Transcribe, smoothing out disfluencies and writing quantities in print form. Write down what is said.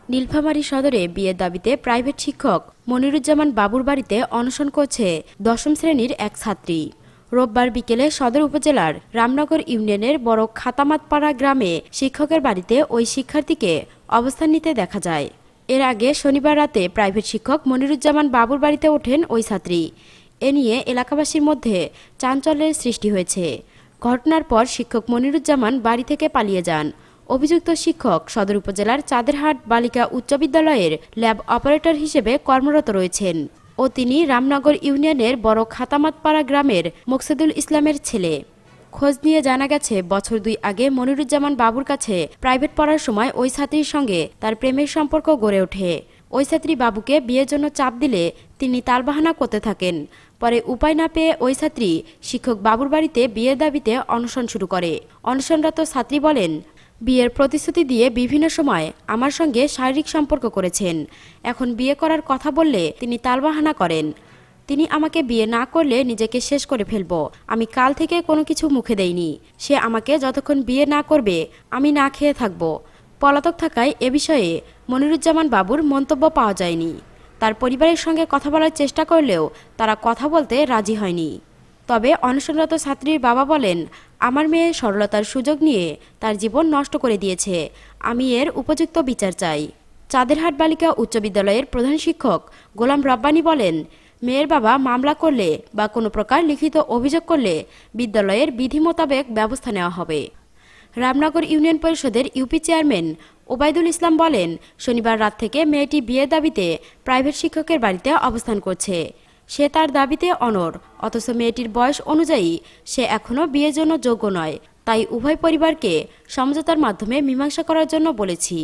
নীলফামারী সদরে বিয়ের দাবিতে প্রাইভেট শিক্ষক মনিরুজ্জামান বাবুর বাড়িতে অনশন করছে দশম শ্রেণীর এক ছাত্রী। রোববার বিকেলে সদর উপজেলার রামনগর ইউনিয়নের বড় খাতামাতপাড়া গ্রামে শিক্ষকের বাড়িতে ওই শিক্ষার্থীকে অবস্থান নিতে দেখা যায়। এর আগে শনিবার রাতে প্রাইভেট শিক্ষক মনিরুজ্জামান বাবুর বাড়িতে ওঠেন ওই ছাত্রী। এ নিয়ে এলাকাবাসীর মধ্যে চাঞ্চল্যের সৃষ্টি হয়েছে। ঘটনার পর শিক্ষক মনিরুজ্জামান বাড়ি থেকে পালিয়ে যান। অভিযুক্ত শিক্ষক সদর উপজেলার চাঁদেরহাট বালিকা উচ্চ বিদ্যালয়ের ল্যাব অপারেটর হিসেবে কর্মরত রয়েছেন ও তিনি রামনগর ইউনিয়নের বড় খাতামাতপাড়া গ্রামের মোকসেদুল ইসলামের ছেলে। খোঁজ নিয়ে জানা গেছে, বছর 2 আগে মনিরুজ্জামান বাবুর কাছে প্রাইভেট পড়ার সময় ওই ছাত্রীর সঙ্গে তার প্রেমের সম্পর্ক গড়ে ওঠে। ওই ছাত্রী বাবুকে বিয়ের জন্য চাপ দিলে তিনি তালবাহানা করতে থাকেন। পরে উপায় না পেয়ে ওই ছাত্রী শিক্ষক বাবুর বাড়িতে বিয়ের দাবিতে অনশন শুরু করে। অনশনরত ছাত্রী বলেন, বিয়ের প্রতিশ্রুতি দিয়ে বিভিন্ন সময় আমার সঙ্গে শারীরিক সম্পর্ক করেছেন। এখন বিয়ে করার কথা বললে তিনি তালবাহানা করেন। তিনি আমাকে বিয়ে না করলে নিজেকে শেষ করে ফেলব। আমি কাল থেকে কোনো কিছু মুখে দেইনি। সে আমাকে যতক্ষণ বিয়ে না করবে আমি না খেয়ে থাকব। পলাতক থাকায় এ বিষয়ে মনিরুজ্জামান বাবুর মন্তব্য পাওয়া যায়নি। তার পরিবারের সঙ্গে কথা বলার চেষ্টা করলেও তারা কথা বলতে রাজি হয়নি। তবে অনশনরত ছাত্রীর বাবা বলেন, আমার মেয়ে সরলতার সুযোগ নিয়ে তার জীবন নষ্ট করে দিয়েছে। আমি এর উপযুক্ত বিচার চাই। চাঁদেরহাট বালিকা উচ্চ বিদ্যালয়ের প্রধান শিক্ষক গোলাম রব্বানী বলেন, মেয়ের বাবা মামলা করলে বা কোনো প্রকার লিখিত অভিযোগ করলে বিদ্যালয়ের বিধি মোতাবেক ব্যবস্থা নেওয়া হবে। রামনগর ইউনিয়ন পরিষদের ইউপি চেয়ারম্যান ওবায়দুল ইসলাম বলেন, শনিবার রাত থেকে মেয়েটি বিয়ের দাবিতে প্রাইভেট শিক্ষকের বাড়িতে অবস্থান করছে। সে তার দাবিতে অনড়, অথচ মেয়েটির বয়স অনুযায়ী সে এখনও বিয়ের জন্য যোগ্য নয়। তাই উভয় পরিবারকে সমঝোতার মাধ্যমে মীমাংসা করার জন্য বলেছি।